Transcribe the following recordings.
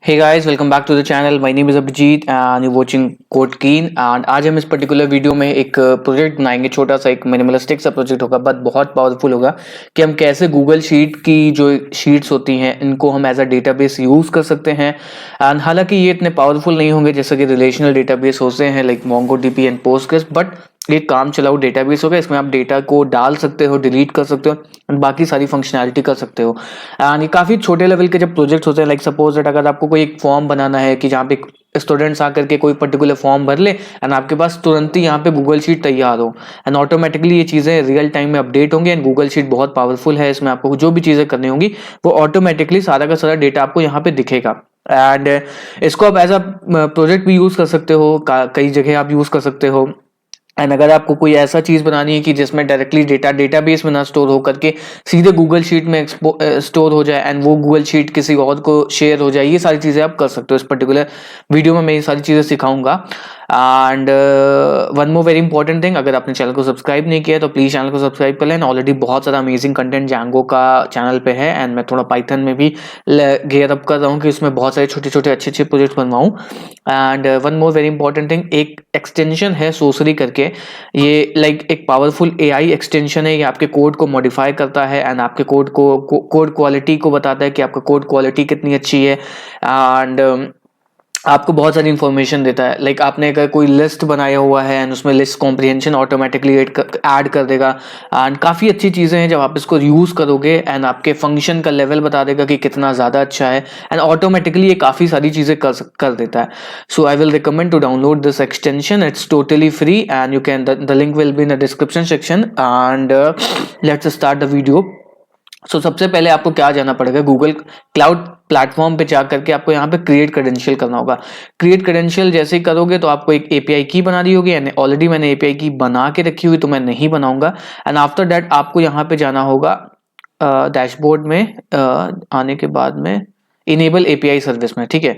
Hey guys, welcome back to the channel. My name is Abhijit and you're watching Code Keen and आज हम इस particular video में एक project बनाएंगे। छोटा सा एक मिनिमलिस्टिक सा प्रोजेक्ट होगा बट बहुत पावरफुल होगा कि हम कैसे गूगल शीट की जो शीट्स होती हैं इनको हम एज अ डेटाबेस यूज़ कर सकते हैं। एंड हालांकि ये इतने पावरफुल नहीं होंगे जैसे कि रिलेशनल डेटाबेस होते हैं like MongoDB and Postgres, but एक काम चलाओ डेटाबेस होगा। इसमें आप डेटा को डाल सकते हो, डिलीट कर सकते हो एंड बाकी सारी फंक्शनैलिटी कर सकते हो। एंड ये काफ़ी छोटे लेवल के जब प्रोजेक्ट्स होते हैं लाइक सपोज दैट अगर आपको कोई एक फॉर्म बनाना है कि जहाँ पे स्टूडेंट्स आकर के कोई पर्टिकुलर फॉर्म भर ले एंड आपके पास तुरंत ही यहाँ पे गूगल शीट तैयार हो एंड ऑटोमेटिकली ये चीज़ें रियल टाइम में अपडेट होंगी एंड गूगल शीट बहुत पावरफुल है। इसमें आपको जो भी चीज़ें करनी होंगी वो ऑटोमेटिकली सारा का सारा डेटा आपको यहाँ पे दिखेगा। एंड इसको आप एज अ प्रोजेक्ट भी यूज़ कर सकते हो, कई जगह आप यूज़ कर सकते हो। एंड अगर आपको कोई ऐसा चीज बनानी है कि जिसमें डायरेक्टली डेटा डेटाबेस में ना स्टोर हो करके सीधे गूगल शीट में स्टोर हो जाए एंड वो गूगल शीट किसी और को शेयर हो जाए, ये सारी चीजें आप कर सकते हो। इस पर्टिकुलर वीडियो में मैं ये सारी चीजें सिखाऊंगा। And one more very important thing, अगर आपने चैनल को सब्सक्राइब नहीं किया तो प्लीज चैनल को सब्सक्राइब कर लेना। ऑलरेडी बहुत सारा अमेजिंग कंटेंट जैंगो का चैनल पे है एंड मैं थोड़ा पाइथन में भी गेयर अप कर रहा हूँ कि उसमें बहुत सारे छोटे छोटे अच्छे अच्छे प्रोजेक्ट बनवाऊँ। And one more very important thing, एक एक्सटेंशन है सोसरी करके। ये लाइक एक पावरफुल एआई एक्सटेंशन है। ये आपके कोड को मॉडिफाई करता है एंड आपके कोड क्वालिटी को बताता है कि आपका कोड क्वालिटी कितनी अच्छी है। एंड आपको बहुत सारी इंफॉर्मेशन देता है। लाइक आपने अगर कोई लिस्ट बनाया हुआ है एंड उसमें लिस्ट कॉम्प्रिहेंशन ऑटोमेटिकली ऐड कर देगा एंड काफ़ी अच्छी चीज़ें हैं। जब आप इसको यूज़ करोगे एंड आपके फंक्शन का लेवल बता देगा कि कितना ज़्यादा अच्छा है एंड ऑटोमेटिकली ये काफ़ी सारी चीज़ें कर देता है। So I will recommend to download this extension. It's totally free and you can the link will be in the description section and let's start the video. So सबसे पहले आपको क्या जाना पड़ेगा, गूगल क्लाउड प्लेटफॉर्म पे जा करके आपको यहाँ पे क्रिएट क्रेडेंशियल करना होगा। क्रिएट क्रेडेंशियल जैसे ही करोगे तो आपको एक एपीआई की बना दी होगी एंड ऑलरेडी मैंने एपीआई की बना के रखी हुई तो मैं नहीं बनाऊंगा। एंड आफ्टर दैट आपको यहाँ पे जाना होगा डैशबोर्ड में आने के बाद में इनेबल एपीआई सर्विस में, ठीक है।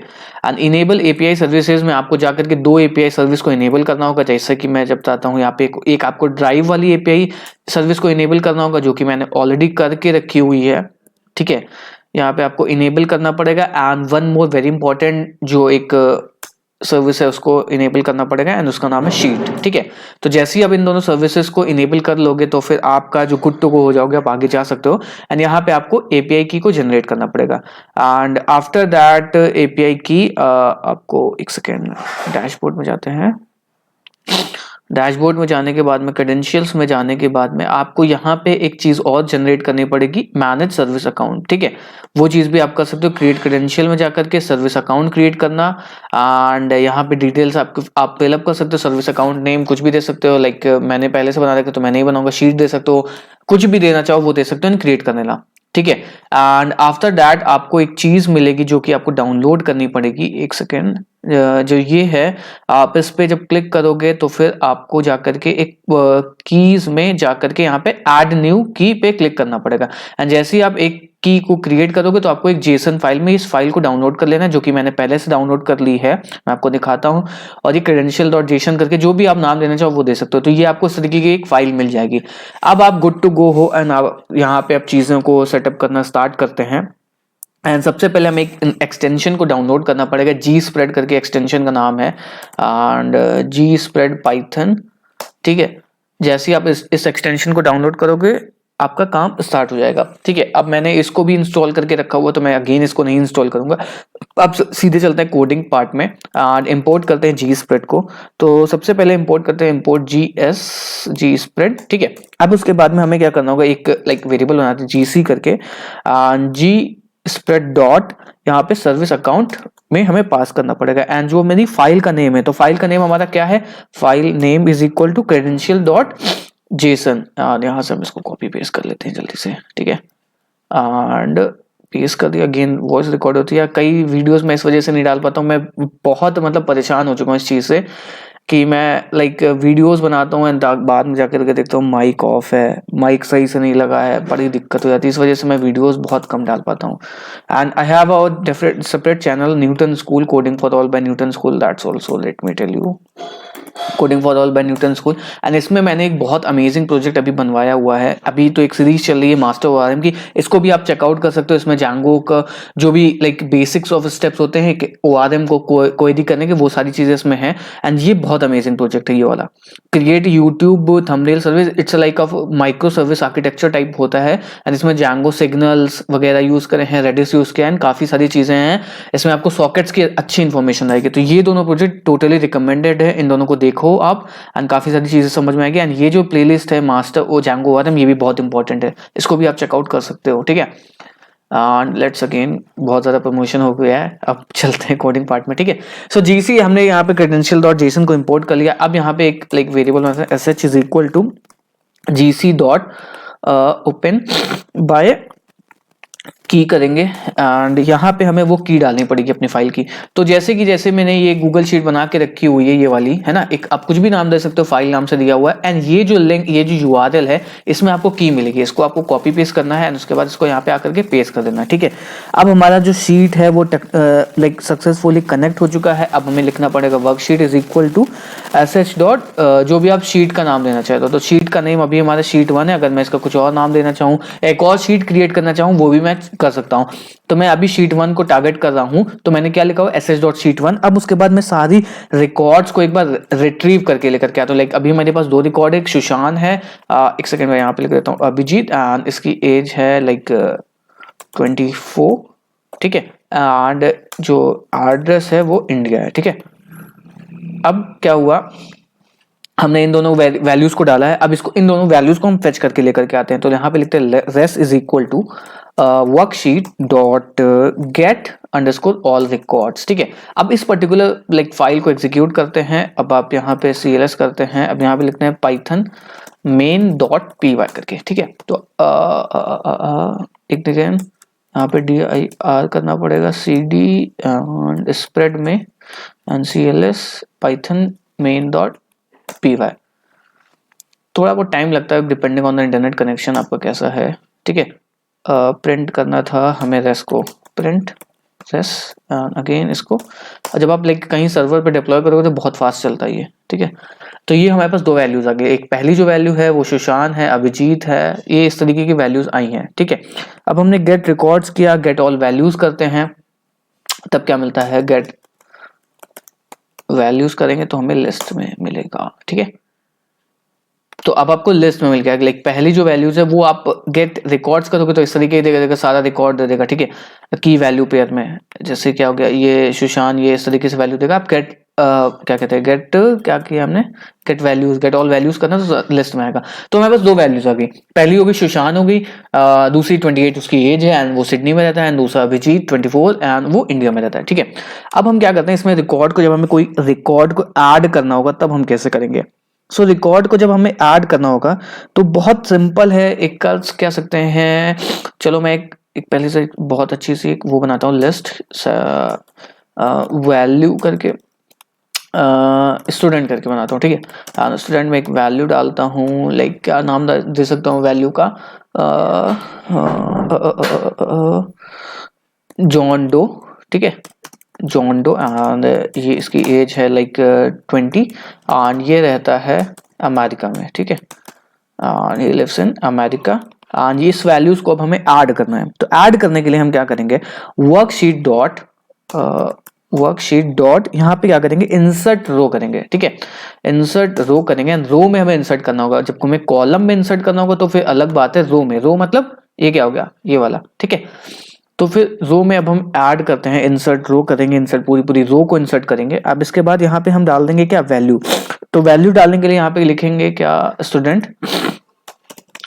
एंड इनेबल एपीआई सर्विसेज में आपको जाकर के दो एपीआई सर्विस को इनेबल करना होगा। जैसे कि मैं जब बताता हूँ यहाँ पे एक आपको ड्राइव वाली एपीआई सर्विस को इनेबल करना होगा जो कि मैंने ऑलरेडी करके रखी हुई है, ठीक है। यहाँ पे आपको इनेबल करना पड़ेगा। And one more very important जो एक सर्विस है उसको इनेबल करना पड़ेगा एंड उसका नाम है शीट, ठीक है। तो जैसे ही आप इन दोनों सर्विसेज को इनेबल कर लोगे तो फिर आपका जो गुड टू गो हो जाओगे, आप आगे जा सकते हो। एंड यहाँ पे आपको एपीआई की को जनरेट करना पड़ेगा। एंड आफ्टर दैट एपीआई की आपको एक सेकेंड डैशबोर्ड में जाते हैं। डैशबोर्ड में जाने के बाद में क्रेडेंशियल्स में जाने के बाद में आपको यहाँ पे एक चीज और जनरेट करनी पड़ेगी, मैनेज सर्विस अकाउंट, ठीक है। वो चीज भी आप कर सकते हो, क्रिएट क्रेडेंशियल में जाकर के सर्विस अकाउंट क्रिएट करना। एंड यहाँ पे डिटेल्स आप फिलअप कर सकते हो। सर्विस अकाउंट नेम कुछ भी दे सकते हो, लाइक मैंने पहले से बना रखा तो मैं नहीं बनाऊंगा। शीट दे सकते हो, कुछ भी देना चाहो वो दे सकते हो क्रिएट करने ला, ठीक है। एंड आफ्टर दैट आपको एक चीज मिलेगी जो कि आपको डाउनलोड करनी पड़ेगी। एक सेकेंड, जो ये है आप इस पे जब क्लिक करोगे तो फिर आपको जाकर के एक कीज में जाकर के यहाँ पे ऐड न्यू की पे क्लिक करना पड़ेगा। एंड जैसे ही आप एक की को क्रिएट करोगे तो आपको एक जेसन फाइल में इस फाइल को डाउनलोड कर लेना है जो कि मैंने पहले से डाउनलोड कर ली है। मैं आपको दिखाता हूँ। और ये क्रेडेंशियल डॉट जेसन करके जो भी आप नाम देना चाहो वो दे सकते हो। तो ये आपको इस तरीके की एक फाइल मिल जाएगी। अब आप गुड टू गो हो एंड आप यहाँ पे आप चीजों को सेटअप करना स्टार्ट करते हैं। एंड सबसे पहले हमें एक एक्सटेंशन को डाउनलोड करना पड़ेगा। जी स्प्रेड करके एक्सटेंशन का नाम है एंड जी स्प्रेड पाइथन, ठीक है। जैसे ही आप इस एक्सटेंशन को डाउनलोड करोगे आपका काम स्टार्ट हो जाएगा, ठीक है। अब मैंने इसको भी इंस्टॉल करके रखा हुआ तो मैं अगेन इसको नहीं इंस्टॉल करूंगा। अब सीधे चलते हैं कोडिंग पार्ट में एंड इंपोर्ट करते हैं जी स्प्रेड को। तो सबसे पहले इंपोर्ट करते हैं इंपोर्ट जी स्प्रेड, ठीक है। अब उसके बाद में हमें क्या करना होगा, एक लाइक वेरिएबल बनाते हैं जीसी करके जी स्प्रेड डॉट यहाँ पे सर्विस अकाउंट में हमें पास करना पड़ेगा। एंड जो मेरी फाइल का नेम है तो फाइल का नेम हमारा क्या है, file name is equal to credential dot JSON. यहाँ से हम इसको कॉपी पेस्ट कर लेते हैं जल्दी से, ठीक है। एंड पेस्ट कर दिया। अगेन वॉइस रिकॉर्ड होती है, कई वीडियोस में इस वजह से नहीं डाल पाता हूँ, मैं बहुत मतलब परेशान हो चुका हूँ इस चीज से। कि मैं लाइक वीडियोस बनाता हूँ एंड बाद में जाकर के देखता हूँ माइक ऑफ है, माइक सही से नहीं लगा है, बड़ी दिक्कत हो जाती है। इस वजह से मैं वीडियोस बहुत कम डाल पाता हूँ। And I have a different separate channel Newton School coding for all by Newton School, that's also let me tell you coding for all by Newton School. And इसमें मैंने एक बहुत अमेजिंग प्रोजेक्ट अभी बनवाया हुआ है। अभी तो एक सीरीज चल रही है मास्टर ओआरएम की, इसको भी आप चेकआउट कर सकते हो। इसमें जैंगो का जो भी लाइक बेसिक्स ऑफ स्टेप्स होते हैं कि ओआरएम को क्वेरी करने के, वो सारी चीजें इसमें हैं। एंड ये बहुत अमेजिंग प्रोजेक्ट है ये वाला। Create YouTube thumbnail service, it's like of micro service architecture type होता है। एंड इसमें जैंगो सिग्नल्स वगैरह यूज करे हैं, रेडिस यूज किया है, काफी सारी चीजें हैं इसमें। आपको सॉकेट्स की अच्छी इन्फॉर्मेशन आएगी। तो ये दोनों प्रोजेक्ट टोटली रिकमेंडेड है, इन दोनों को देखो आप एंड काफी सारी चीजें समझ में आएगी। एंड ये जो प्लेलिस्ट है मास्टर ओ जैंगो ओआरएम, ये भी बहुत इंपॉर्टेंट है, इसको भी आप चेकआउट कर सकते हो, ठीक है। एंड लेट्स अगेन, बहुत ज्यादा प्रमोशन हो गया है, अब चलते हैं कोडिंग पार्ट में, ठीक है। सो जीसी हमने यहाँ पे क्रेडेंशियल डॉट जेसन को इंपोर्ट कर लिया। अब यहाँ पे एक like variable sh is equal to gc dot open by key करेंगे। एंड यहाँ पे हमें वो की डालनी पड़ेगी अपनी फाइल की। तो जैसे मैंने ये गूगल शीट बना के रखी हुई है ये वाली, है ना, एक आप कुछ भी नाम दे सकते हो, फाइल नाम से दिया हुआ है। एंड ये जो लिंक, ये जो यूआरएल है, इसमें आपको की मिलेगी, इसको आपको कॉपी पेस्ट करना है एंड उसके बाद इसको यहाँ पे आकर के पेस्ट कर देना है, ठीक है। अब हमारा जो शीट है वो लाइक सक्सेसफुली कनेक्ट हो चुका है। अब हमें लिखना पड़ेगा worksheet is equal to sh dot जो भी आप शीट का नाम देना चाहते हो। तो शीट का नेम अभी हमारा शीट 1 है। अगर मैं इसका कुछ और नाम देना चाहूँ, एक और शीट क्रिएट करना चाहूँ, वो भी मैं कर सकता हूँ। तो मैं अभी शीट 1 को टारगेट कर रहा हूँ, तो मैंने क्या लिखा हुआ sh डॉट शीट 1। अब उसके बाद मैं सारी रिकॉर्ड्स को एक बार रिट्रीव करके लेकर के आता हूँ। लाइक अभी मेरे पास 2 रिकॉर्ड है, एक सुशांत है, एक सेकंड में यहाँ पे लिख देता हूँ, अभिजीत, एंड इसकी एज है लाइक 24, ठीक है। एंड जो एड्रेस है वो इंडिया है, ठीक है। अब क्या हुआ, हमने इन दोनों वैल्यूज को डाला है। अब इसको, इन दोनों वैल्यूज को हम फेच करके लेकर के आते हैं। तो यहाँ पे लिखते हैं res is equal to worksheet dot get underscore all records, ठीक है। अब इस पर्टिकुलर लाइक फाइल को एग्जीक्यूट करते हैं। अब आप यहाँ पे cls करते हैं। अब यहाँ पे लिखते हैं पाइथन मेन डॉट py करके, ठीक है। तो एक सेकेंड, यहाँ पे dir करना पड़ेगा cd एंड स्प्रेड में and cls Python main dot py। थोड़ा बहुत टाइम लगता है depending on the internet connection आपका कैसा है, ठीक है। प्रिंट करना था हमें रेस को, प्रिंट रेस अगेन इसको। जब आप लाइक कहीं सर्वर पे डिप्लॉय करोगे तो बहुत फास्ट चलता है ये, ठीक है। तो ये हमारे पास 2 वैल्यूज आ गई। एक पहली जो वैल्यू है वो सुशांत है, अभिजीत है, ये इस तरीके की वैल्यूज आई हैं, ठीक है। अब हमने गेट रिकॉर्ड्स किया, गेट ऑल वैल्यूज करते हैं, तब क्या मिलता है, गेट वैल्यूज करेंगे तो हमें लिस्ट में मिलेगा, ठीक है। तो अब आपको लिस्ट में मिल गया। लाइक पहली जो वैल्यूज है वो आप गेट रिकॉर्ड्स करोगे तो इस तरीके दे देगा, सारा रिकॉर्ड दे देगा, ठीक है। की वैल्यू पेयर में जैसे क्या हो गया, ये सुशांत, ये इस तरीके से वैल्यू देगा। आप गेट क्या कहते हैं, गेट क्या किया हमने, get values, get all values करना तो लिस्ट में आएगा। तो हमारे पास 2 वैल्यूज आ गई। पहली होगी सुशांत हो गई, दूसरी 28 उसकी एज है एंड वो सिडनी में रहता है, एंड दूसरा अभिजीत 24 एंड वो इंडिया में रहता है, ठीक है। अब हम क्या करते हैं, इसमें रिकॉर्ड को, जब हमें कोई रिकॉर्ड को ऐड करना होगा तब हम कैसे करेंगे। सो रिकॉर्ड को जब हमें ऐड करना होगा तो बहुत सिंपल है। एक कर क्या सकते हैं, चलो मैं एक पहले से बहुत अच्छी सी एक वो बनाता हूँ लिस्ट, वैल्यू करके स्टूडेंट करके बनाता हूँ, ठीक है। स्टूडेंट में एक वैल्यू डालता हूँ, लाइक क्या नाम दे सकता हूँ वैल्यू का, जॉन डो, ठीक है, जॉन डो। एंड ये इसकी एज है लाइक 20 एंड ये रहता है अमेरिका में, ठीक है। ये लिव्स इन अमेरिका एंड इस वैल्यूज को अब हमें ऐड करना है। तो ऐड करने के लिए हम क्या करेंगे, वर्कशीट डॉट यहाँ पे क्या करेंगे, इंसर्ट रो करेंगे, ठीक है। इंसर्ट रो करेंगे, रो में हमें इंसर्ट करना होगा। जब हमें कॉलम में इंसर्ट करना होगा तो फिर अलग बात है, रो में, रो मतलब ये क्या हो गया, ये वाला, ठीक है। तो फिर रो में अब हम ऐड करते हैं, इंसर्ट रो करेंगे, इंसर्ट पूरी रो को इंसर्ट करेंगे। अब इसके बाद यहाँ पे हम डाल देंगे क्या, वैल्यू। तो वैल्यू डालने के लिए यहाँ पे लिखेंगे क्या, स्टूडेंट,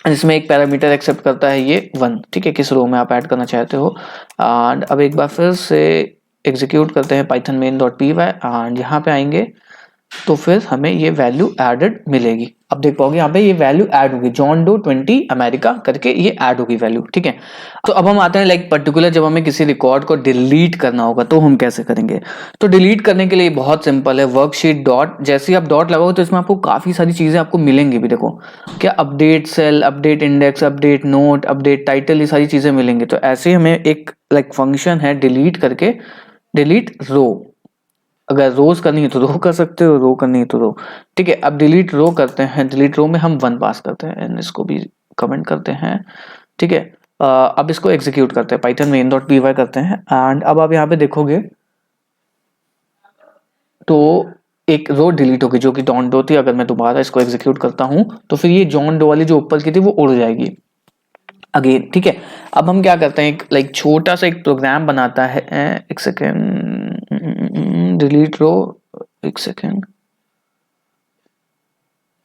इसमें एक पैरामीटर एक्सेप्ट करता है ये 1, ठीक है, किस रो में आप ऐड करना चाहते हो। एंड अब एक बार फिर से एग्जीक्यूट करते हैं पाइथन main.py एंड यहाँ पे आएंगे तो फिर हमें ये वैल्यू एडेड मिलेगी, अब देख पाओगे यहाँ पे ये वैल्यू ऐड होगी, जॉन डो 20 अमेरिका करके ये ऐड होगी वैल्यू, ठीक है। तो अब हम आते हैं लाइक पर्टिकुलर जब हमें किसी रिकॉर्ड को डिलीट करना होगा तो हम कैसे करेंगे। तो डिलीट करने के लिए बहुत सिंपल है, वर्कशीट डॉट, जैसे ही आप डॉट लगाओ तो इसमें आपको काफी सारी चीजें आपको मिलेंगी भी, देखो क्या update cell, update index, update note, update title, ये सारी चीजें मिलेंगी। तो ऐसे ही हमें एक लाइक फंक्शन है डिलीट करके, डिलीट रो, अगर रोज करनी है तो रो कर सकते हो, रो करनी है तो रो, ठीक है। अब डिलीट रो करते हैं, डिलीट रो में हम 1 पास करते हैं एंड इसको भी कमेंट करते हैं, ठीक है। अब इसको एग्जीक्यूट करते हैं, पाइथन में in.py करते हैं एंड अब आप यहाँ पे देखोगे तो एक रो डिलीट होगी जो कि जॉन डो थी। अगर मैं दोबारा इसको एग्जीक्यूट करता हूँ तो फिर ये जॉन डो वाली जो ऊपर की थी वो उड़ जाएगी अगेन, ठीक है। अब हम क्या करते हैं, एक लाइक छोटा सा एक प्रोग्राम बनाता है, एक सेकेंड, डिलीट रो, एक सेकेंड,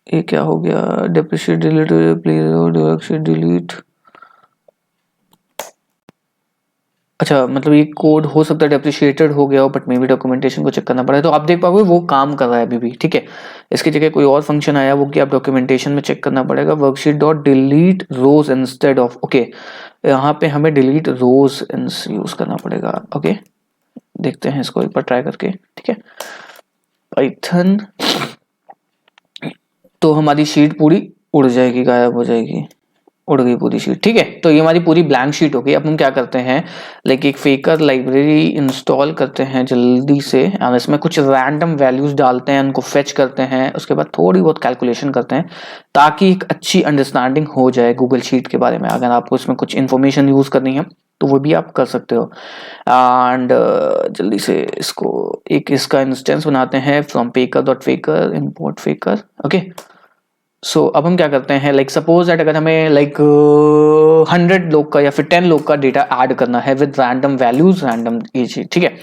ये क्या हो गया, डेप्रिशिएट डिलीट, प्लेस डिलीट, अच्छा मतलब ये कोड हो सकता है डेप्रिशिएटेड हो गया हो बट मे बी डॉक्यूमेंटेशन को चेक करना पड़ा है। तो आप देख पाओगे वो काम कर रहा है अभी भी, ठीक है। इसकी जगह कोई और फंक्शन आया वो कि आप डॉक्यूमेंटेशन में चेक करना पड़ेगा, worksheet dot delete rows instead of, okay यहाँ पे हमें डिलीट रोज यूज करना पड़ेगा, ओके देखते हैं इसको एक बार ट्राई करके, ठीक है। पाइथन, तो हमारी शीट पूरी उड़ जाएगी, गायब हो जाएगी, उड़ गई पूरी शीट, ठीक है। तो ये हमारी पूरी ब्लैंक शीट हो गई। अब हम क्या करते हैं, लाइक एक फेकर लाइब्रेरी इंस्टॉल करते हैं जल्दी से और इसमें कुछ रैंडम वैल्यूज डालते हैं, उनको फेच करते हैं, उसके बाद थोड़ी बहुत कैलकुलेशन करते हैं ताकि एक अच्छी अंडरस्टैंडिंग हो जाए गूगल शीट के बारे में। अगर आपको इसमें कुछ इन्फॉर्मेशन यूज करनी है तो वो भी आप कर सकते हो। एंड जल्दी से इसको एक इसका इंस्टेंस बनाते हैं, from faker dot faker import faker, okay. So अब हम क्या करते हैं, लाइक सपोज दैट अगर हमें लाइक 100 लोग का या फिर 10 लोग का डेटा ऐड करना है विद रैंडम वैल्यूज, रैंडम ये चीज, ठीक है।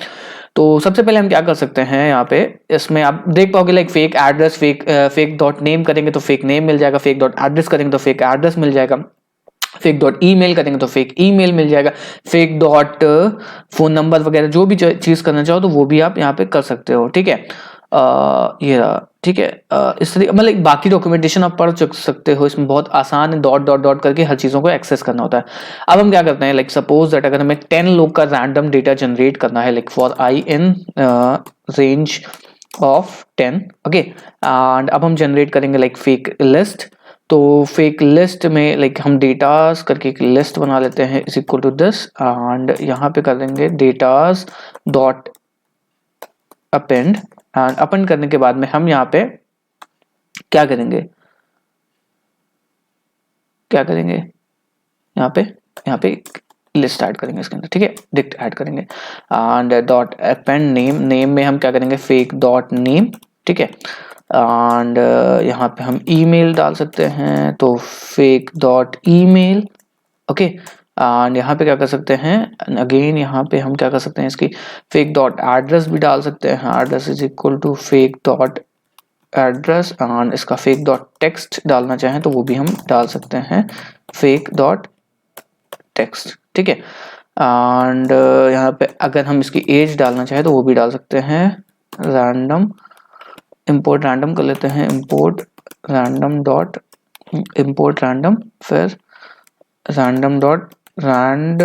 तो सबसे पहले हम क्या कर सकते हैं, यहाँ पे इसमें आप देख पाओगे like fake address, fake dot name करेंगे तो फेक नेम मिल जाएगा, फेक डॉट एड्रेस करेंगे तो फेक एड्रेस मिल जाएगा, फेक डॉट ईमेल करेंगे तो फेक ईमेल मिल जाएगा, फेक डॉट फोन नंबर वगैरह जो भी चीज करना चाहो तो वो भी आप यहाँ पे कर सकते हो, ठीक है। ये रहा, ठीक है। इस तरीके मतलब बाकी डॉक्यूमेंटेशन आप पढ़ सकते हो, इसमें बहुत आसान है, डॉट डॉट डॉट करके हर चीजों को एक्सेस करना होता है। अब हम क्या करते हैं, लाइक सपोज दैट अगर हमें 10 लोग का रैंडम डेटा जनरेट करना है, like for i in range of 10, okay and अब हम जनरेट करेंगे लाइक फेक लिस्ट। तो फेक लिस्ट में लाइक हम डेटास करके एक लिस्ट बना लेते हैं is equal to this and यहाँ पे कर देंगे datas dot append and append करने के बाद में हम यहाँ पे क्या करेंगे, क्या करेंगे यहाँ पे लिस्ट ऐड करेंगे इसके अंदर, ठीक है, डिक्ट ऐड करेंगे and dot append name, name में हम क्या करेंगे फेक डॉट नेम, ठीक है। एंड यहाँ पे हम ईमेल डाल सकते हैं तो fake dot email, okay and यहाँ पे क्या कर सकते हैं, अगेन यहाँ पे हम क्या कर सकते हैं, इसकी फेक डॉट एड्रेस भी डाल सकते हैं, address is equal to fake dot address and इसका फेक डॉट टेक्स्ट डालना चाहें तो वो भी हम डाल सकते हैं, फेक डॉट टेक्स्ट, ठीक है। एंड यहाँ पे अगर हम इसकी एज डालना चाहें तो वो भी डाल सकते हैं, रैंडम इंपोर्ट रैंडम कर लेते हैं, import random dot import random, फिर रैंडम डॉट रैंड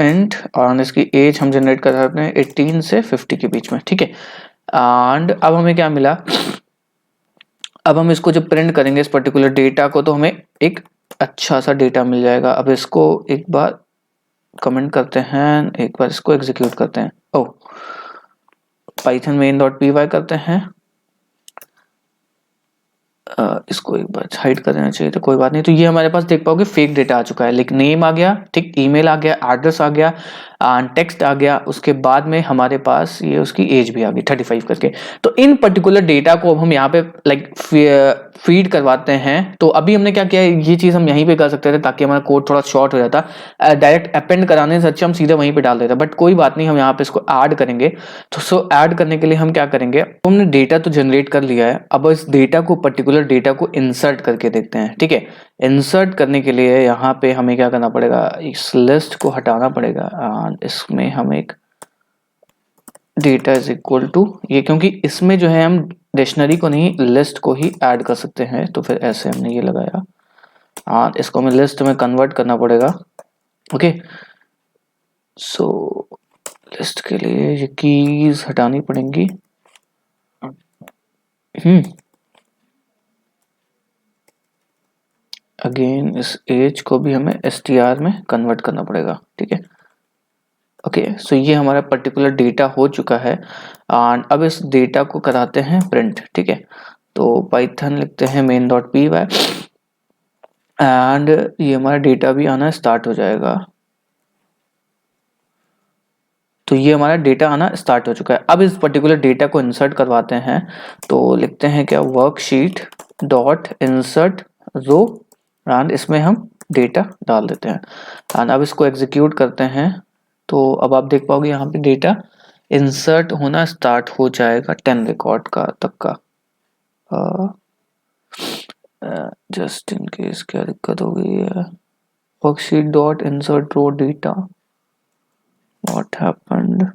एंड और इसकी एज हम जनरेट कर सकते हैं 18 से 50 के बीच में, ठीक है। एंड अब हमें क्या मिला, अब हम इसको जब प्रिंट करेंगे इस पर्टिकुलर डेटा को तो हमें एक अच्छा सा डेटा मिल जाएगा। अब इसको एक बार कमेंट करते हैं, एक बार इसको एग्जीक्यूट करते हैं, ओ Python main dot P Y करते हैं, इसको एक बार हाइड कर देना चाहिए तो कोई बात नहीं। तो ये हमारे पास देख पाओगे फेक डेटा आ चुका है, लेकिन नेम आ गया, ठीक, ईमेल आ गया, एड्रेस आ गया, टेक्स्ट आ गया, उसके बाद में हमारे पास ये उसकी एज भी आ गई 35 करके। तो इन पर्टिकुलर डेटा को अब हम यहाँ पे लाइक फीड करवाते हैं। तो अभी हमने क्या किया, ये चीज हम यहीं पे कर सकते थे ताकि हमारा कोड थोड़ा शॉर्ट हो जाता, डायरेक्ट अपेंड कराने से अच्छा हम सीधे वहीं पे डाल देते, बट कोई बात नहीं, हम यहाँ पे इसको ऐड करेंगे। तो सो ऐड करने के लिए हम क्या करेंगे, तो हमने डेटा तो जनरेट कर लिया है, अब इस डेटा को पर्टिकुलर डेटा को इंसर्ट करके देखते हैं, ठीक है। इंसर्ट करने के लिए यहाँ पे हमें क्या करना पड़ेगा, इस लिस्ट को हटाना पड़ेगा एंड इसमें हम एक डेटा इज इक्वल टू ये, क्योंकि इसमें जो है हम डिक्शनरी को नहीं, लिस्ट को ही ऐड कर सकते हैं। तो फिर ऐसे हमने ये लगाया, और इसको हमें लिस्ट में कन्वर्ट करना पड़ेगा। ओके, सो लिस्ट के लिए ये कीज हटानी पड़ेंगी। अगेन इस एज को भी हमें str में कन्वर्ट करना पड़ेगा। ठीक है, ओके, सो ये हमारा पर्टिकुलर डेटा हो चुका है। एंड अब इस डेटा को कराते हैं प्रिंट। ठीक है, तो पाइथन लिखते हैं main.py एंड ये हमारा डेटा भी आना स्टार्ट हो जाएगा। तो ये हमारा डेटा आना स्टार्ट हो चुका है। अब इस पर्टिकुलर डेटा को इंसर्ट करवाते हैं। तो लिखते हैं क्या, worksheet dot insert row, and इसमें हम डेटा डाल देते हैं। एंड अब इसको एग्जीक्यूट करते हैं। तो अब आप देख पाओगे यहाँ पे डेटा इंसर्ट होना स्टार्ट हो जाएगा 10 रिकॉर्ड का तक का। जस्ट इन केस क्या दिक्कत हो गई है, worksheet dot insert row data, what happened.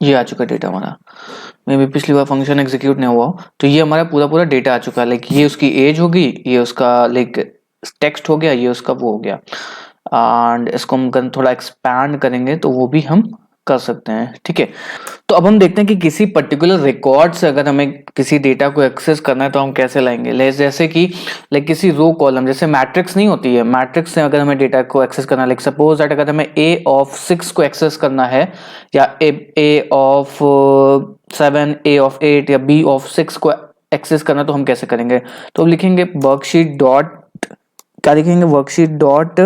ये आ चुका डेटा हमारा, मे भी पिछली बार फंक्शन एग्जीक्यूट नहीं हुआ। तो ये हमारा पूरा डेटा आ चुका है। लाइक ये उसकी एज होगी, ये उसका लाइक टेक्स्ट हो गया, ये उसका वो हो गया। एंड इसको हम थोड़ा एक्सपैंड करेंगे तो वो भी हम कर सकते हैं। ठीक है, तो अब हम देखते हैं कि किसी पर्टिकुलर रिकॉर्ड से अगर हमें किसी डेटा को एक्सेस करना है तो हम कैसे लाएंगे। जैसे कि लाइक किसी रो कॉलम, जैसे मैट्रिक्स नहीं होती है, मैट्रिक्स से अगर हमें डेटा को एक्सेस करना है, लाइक सपोज दैट अगर हमें ए ऑफ 6 को एक्सेस करना है, या ए ऑफ 7, ए ऑफ 8 या बी ऑफ 6 को एक्सेस करना, तो हम कैसे करेंगे। तो लिखेंगे वर्कशीट डॉट, क्या लिखेंगे, worksheet dot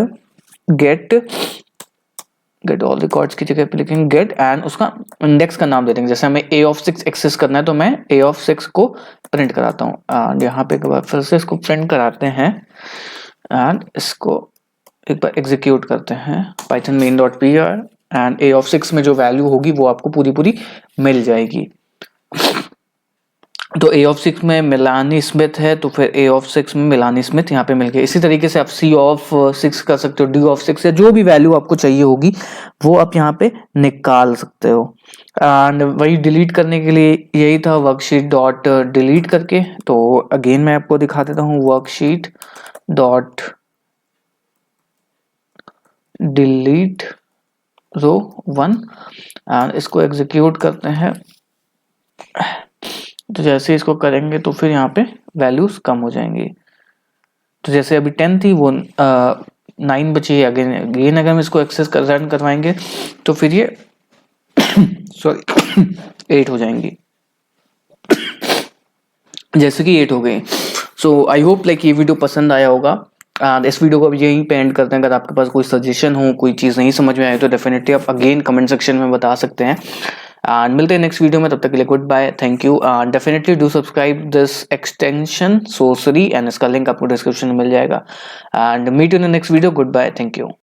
get all records की जगह पे लिखेंगे गेट, एंड उसका इंडेक्स का नाम दे देंगे। जैसे हमें ए ऑफ 6 एक्सेस करना है तो मैं ए ऑफ 6 को प्रिंट कराता हूँ। एंड यहाँ पे एक बार फिर से इसको प्रिंट कराते हैं एंड इसको एक बार एग्जीक्यूट करते हैं Python main.py, and A of 6 में जो वैल्यू होगी वो आपको पूरी मिल जाएगी। तो ए ऑफ 6 में मिलानी स्मिथ है, तो फिर ए ऑफ 6 में मिलानी स्मिथ यहाँ पे मिल गई। इसी तरीके से आप सी ऑफ 6 कर सकते हो, डी ऑफ 6 या जो भी वैल्यू आपको चाहिए होगी वो आप यहाँ पे निकाल सकते हो। एंड वही डिलीट करने के लिए यही था, वर्कशीट डॉट डिलीट करके। तो अगेन मैं आपको दिखा देता हूँ, worksheet dot delete row 1, and इसको एग्जीक्यूट करते हैं। तो जैसे इसको करेंगे तो फिर यहाँ पे वैल्यूज कम हो जाएंगी। तो जैसे अभी 10 थी, वो 9 बची है। अगेन अगर हम इसको एक्सेस रन करवाएंगे तो फिर ये सॉरी 8 हो जाएंगी, जैसे कि 8 हो गई। सो आई होप लाइक ये वीडियो पसंद आया होगा। इस वीडियो को अब यहीं पे एंड करते हैं। अगर आपके पास कोई सजेशन हो, कोई चीज़ नहीं समझ में आए तो डेफिनेटली आप अगेन कमेंट सेक्शन में बता सकते हैं। एंड मिलते हैं नेक्स्ट वीडियो में, तब तक के लिए goodbye, thank you. Definitely do subscribe this extension Sourcery, and इसका लिंक आपको डिस्क्रिप्शन में मिल जाएगा। And meet in the next video, goodbye, thank you.